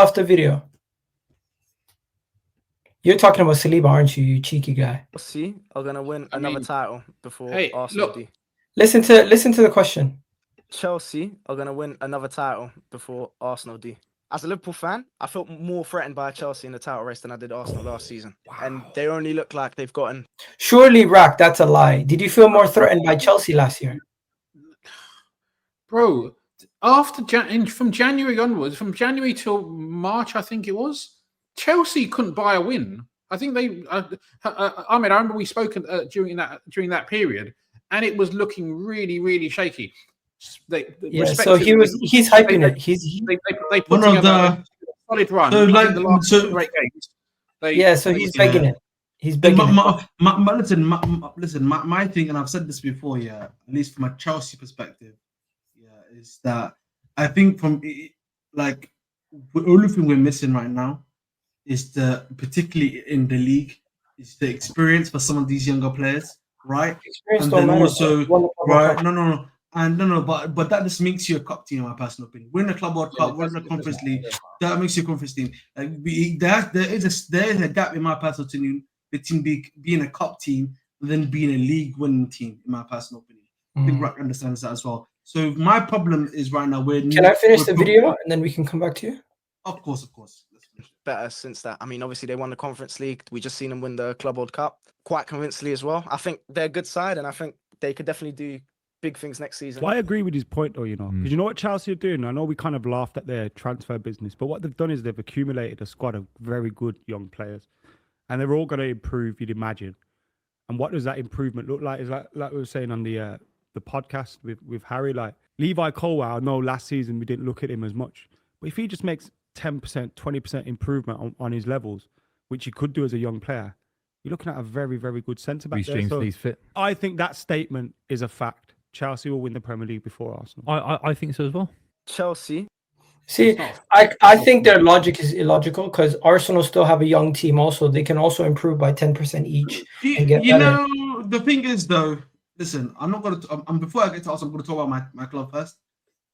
off the video. You're talking about Saliba, aren't you, you cheeky guy? Chelsea are going to win another title before Hey, Arsenal look. do. Listen to the question. Chelsea are going to win another title before Arsenal do. As a Liverpool fan, I felt more threatened by Chelsea in the title race than I did Arsenal last season. Wow. And they only look like they've gotten... Surely, Rack, that's a lie. Did you feel more threatened by Chelsea last year? Bro, from January onwards, from January till March, I think it was, Chelsea couldn't buy a win. I think they... I remember we spoke during that period, and it was looking really, really shaky. So he's hyping it. They put together a solid run. So like the last 8 games. So he's begging it. He's begging it. Listen, my thing, and I've said this before, at least from a Chelsea perspective, is that I think from the only thing we're missing right now is particularly in the league, is the experience for some of these younger players, right? And then also, right? But that just makes you a cup team, in my personal opinion. We're in the Club World Cup, we're in the Conference League. That makes you a conference team. There is a gap, in my personal opinion, between being a cup team and then being a league winning team, in my personal opinion. I think Rack understands that as well. So my problem is right now Can I finish the video and then we can come back to you? Of course. Better since that. I mean, obviously they won the Conference League. We just seen them win the Club World Cup quite convincingly as well. I think they're a good side, and I think they could definitely do big things next season. Well, I agree with his point, though, because you know what Chelsea are doing? I know we kind of laughed at their transfer business, but what they've done is they've accumulated a squad of very good young players, and they're all going to improve, you'd imagine. And what does that improvement look like? Is like we were saying on the podcast with Harry, like Levi Colwell, I know last season we didn't look at him as much, but if he just makes 10%, 20% improvement on his levels, which he could do as a young player, you're looking at a very, very good centre back there. So he's fit. I think that statement is a fact. Chelsea will win the Premier League before Arsenal. I think so as well. Chelsea. See, I think their logic is illogical because Arsenal still have a young team also. They can also improve by 10% each and get better. The thing is, though, listen, I'm not going to... before I get to Arsenal, I'm going to talk about my club first.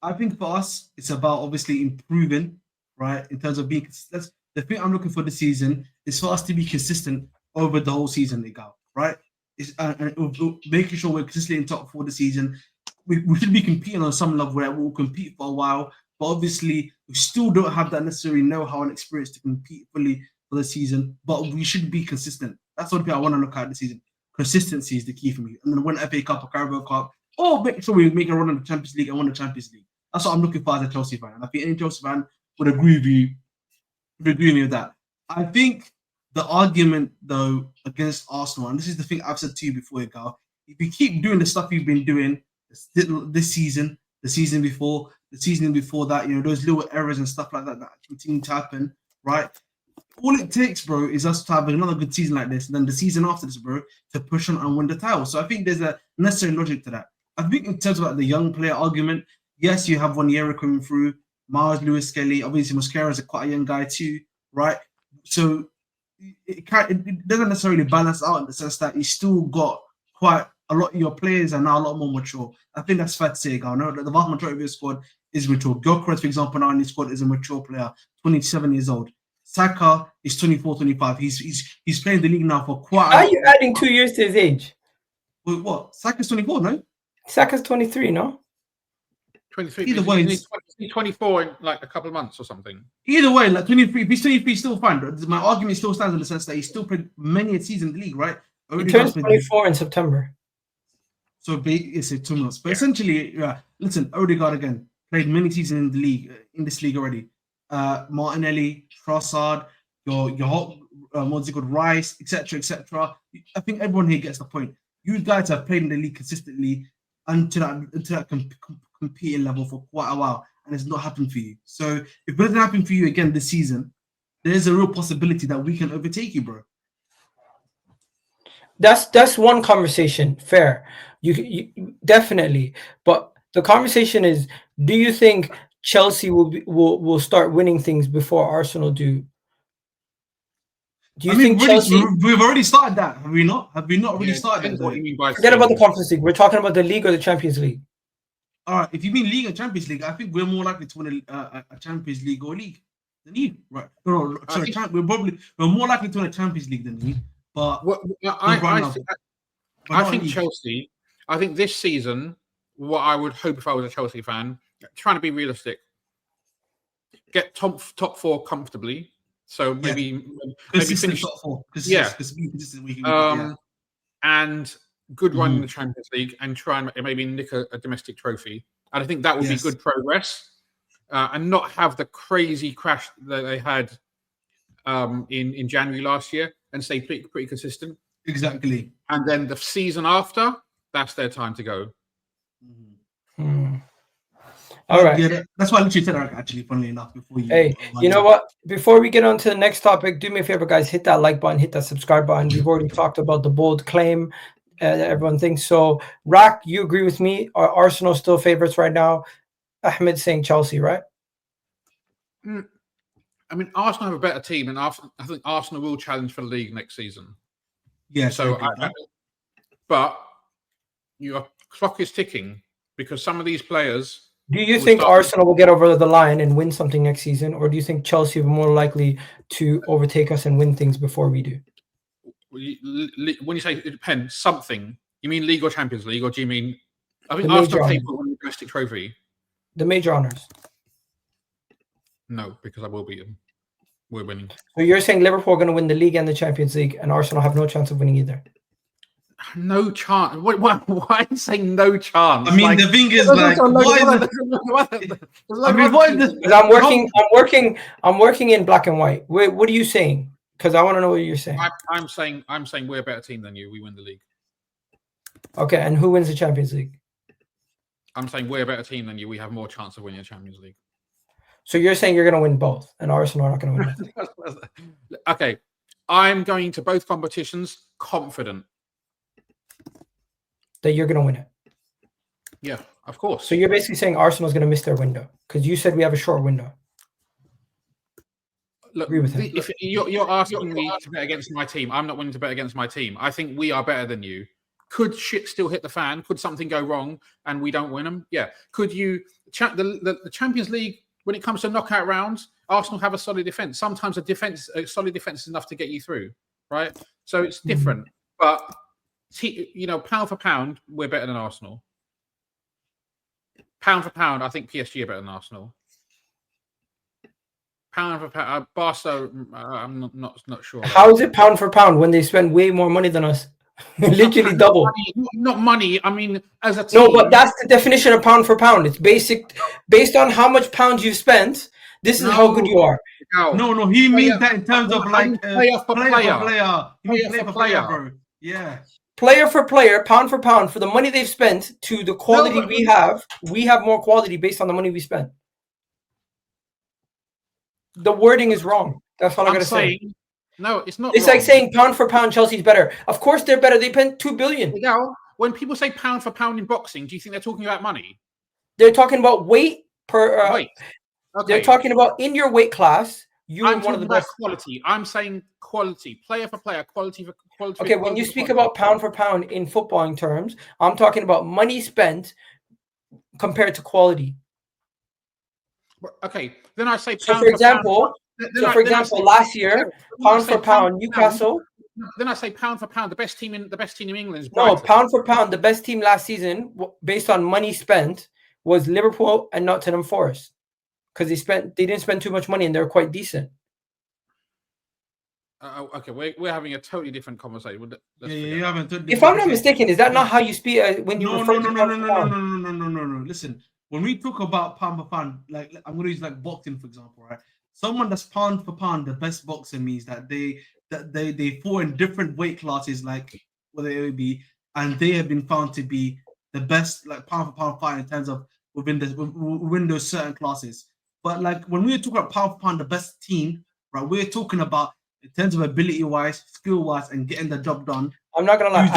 I think for us, it's about obviously improving, right? In terms of being... the thing I'm looking for this season is for us to be consistent over the whole season, Egal, right? Making sure we're consistently in top 4 this season. We should be competing on some level where we'll compete for a while, but obviously we still don't have that necessary know-how and experience to compete fully for the season, but we should be consistent. That's what I want to look at this season. Consistency is the key for me. And then win FA Cup or Carabao Cup, or make sure we make a run in the Champions League and win the Champions League. That's what I'm looking for as a Chelsea fan. And I think any Chelsea fan would agree with me with that. I think the argument, though, against Arsenal, and this is the thing I've said to you before, Egal, if you keep doing the stuff you've been doing this season, the season before that, those little errors and stuff like that continue to happen, right? All it takes, bro, is us to have another good season like this, and then the season after this, bro, to push on and win the title. So I think there's a necessary logic to that. I think in terms of the young player argument, yes, you have Wanyera coming through, Miles Lewis-Skelly, obviously Mosquera is quite a young guy too, right? So it doesn't necessarily balance out in the sense that you still got quite a lot of your players are now a lot more mature. I think that's fair to say, I know that the vast majority of your squad is mature. Gyökeres, for example, now in his squad is a mature player, 27 years old. Saka is 24, 25. He's playing the league now for quite... Are you adding 2 years to his age? Wait, what? Saka's 24, no? Saka's 23, no? 23. Either way, he's 24 in like a couple of months or something. Either way, like 23. If he's 23, he's still fine. My argument still stands in the sense that he's still played many a season in the league, right? He turns 24 in September. So it's 2 months. But essentially, listen, Odegaard again played many seasons in this league already. Martinelli, Trossard, your what's it called, Rice, etc. I think everyone here gets the point. You guys have played in the league consistently until that competing level for quite a while, and it's not happened for you. So if it doesn't happen for you again this season, there's a real possibility that we can overtake you, bro. That's one conversation. Fair, you definitely. But the conversation is: do you think Chelsea will start winning things before Arsenal do? Do you think Chelsea? We've already started that, have we not? Have we not already started that? What you mean by forget about the Conference League. We're talking about the League or the Champions League. All right, if you mean League and Champions League, I think we're more likely to win a Champions League or League. than you, right? No, sorry, we're more likely to win a Champions League than you. But I think Chelsea. I think this season, what I would hope if I was a Chelsea fan, trying to be realistic, get top 4 comfortably. So maybe finish top 4. And good run in the Champions League, and try and maybe nick a domestic trophy. And I think that would be good progress, and not have the crazy crash that they had in January last year, and stay pretty consistent. Exactly. And then the season after, that's their time to go. All right. Yeah, that's why I literally said that, actually, funnily enough, before you. Hey, you know what? Before we get on to the next topic, do me a favor, guys. Hit that like button, hit that subscribe button. We've already talked about the bold claim that everyone thinks. So, Rak, you agree with me? Are Arsenal still favorites right now? Ahmed saying Chelsea, right? I mean, Arsenal have a better team, and I think Arsenal will challenge for the league next season. Yeah. So, but your clock is ticking, because some of these players. Do you think Arsenal will get over the line and win something next season, or do you think Chelsea are more likely to overtake us and win things before we do? When you say it depends, something, you mean league or Champions League, or do you mean? I think Arsenal will win the domestic trophy. The major honors. No, because I will beat them. We're winning. So you're saying Liverpool are going to win the league and the Champions League, and Arsenal have no chance of winning either? No chance. Why are you saying no chance? I mean, the thing is, like, I'm working in black and white. What are you saying? Because I want to know what you're saying. I'm saying we're a better team than you. We win the league. Okay, and who wins the Champions League? I'm saying we're a better team than you. We have more chance of winning the Champions League. So you're saying you're going to win both, and Arsenal are not going to win both? Okay, I'm going to both competitions confident that you're going to win it. Yeah, of course. So you're basically saying Arsenal's going to miss their window, because you said we have a short window. Look, if you're asking me to bet against my team, I'm not willing to bet against my team. I think we are better than you. Could shit still hit the fan? Could something go wrong and we don't win them? Yeah. Could you the Champions League, when it comes to knockout rounds, Arsenal have a solid defense. Sometimes a solid defense is enough to get you through, right? So it's different. But pound for pound, we're better than Arsenal. Pound for pound, I think PSG are better than Arsenal. Pound for pound, Barca, I'm not sure. How is it pound for pound when they spend way more money than us? Literally double. Not money. I mean, as a team. No, but that's the definition of pound for pound. It's based on how much pounds you've spent. This is how good you are. No. He means that in terms of like player for player. Player for player, bro. Yeah. Player for player, pound for pound, for the money they've spent to the quality we have more quality based on the money we spent. The wording is wrong. That's all I gotta say. No, it's not. It's wrong. Like saying pound for pound, Chelsea's better. Of course they're better. They spent $2 billion. When people say pound for pound in boxing, do you think they're talking about money? They're talking about weight per. Weight. Okay. They're talking about in your weight class. You're one of the best. Quality. I'm saying quality, player for player, quality for quality. Okay, when you speak about pound for pound in footballing terms, I'm talking about money spent compared to quality. Okay, then I say. So for example, last year, pound for pound, Newcastle. Then I say pound for pound, the best team in England is Brighton. No, pound for pound, the best team last season, based on money spent, was Liverpool and Nottingham Forest, because they didn't spend too much money and they were quite decent. Okay, we're having a totally different conversation. If I'm not mistaken, is that not how you speak when you refer to pound for pound? No. Listen, when we talk about pound for pound, like I'm going to use like boxing for example, right? Someone that's pound for pound the best boxer means that they fall in different weight classes, like whether it would be, and they have been found to be the best like pound for pound fighter in terms of within those certain classes. But like when we're talking about pound for pound the best team, right? We're talking about in terms of ability wise, skill wise, and getting the job done. I'm not gonna lie.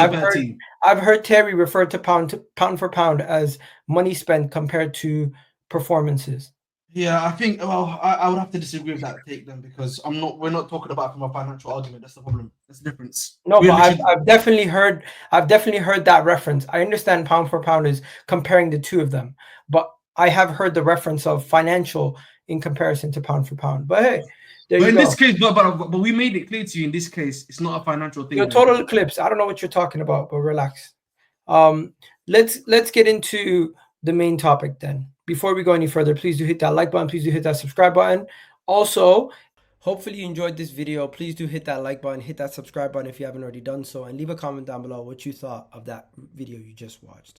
I've heard Terry refer to pound for pound as money spent compared to performances. Yeah, I think. Well, I would have to disagree with that take then, because we're not talking about from a financial argument. That's the problem. That's the difference. No, but I've definitely heard that reference. I understand pound for pound is comparing the two of them, but I have heard the reference of financial in comparison to pound for pound. But hey, there But you in go. this case, but we made it clear to you in this case, it's not a financial thing. Yo, man. total eclipse. I don't know what you're talking about, but relax. Let's get into the main topic then. Before we go any further, please do hit that like button. Please do hit that subscribe button. Also, hopefully you enjoyed this video. Please do hit that like button, hit that subscribe button if you haven't already done so, and leave a comment down below what you thought of that video you just watched.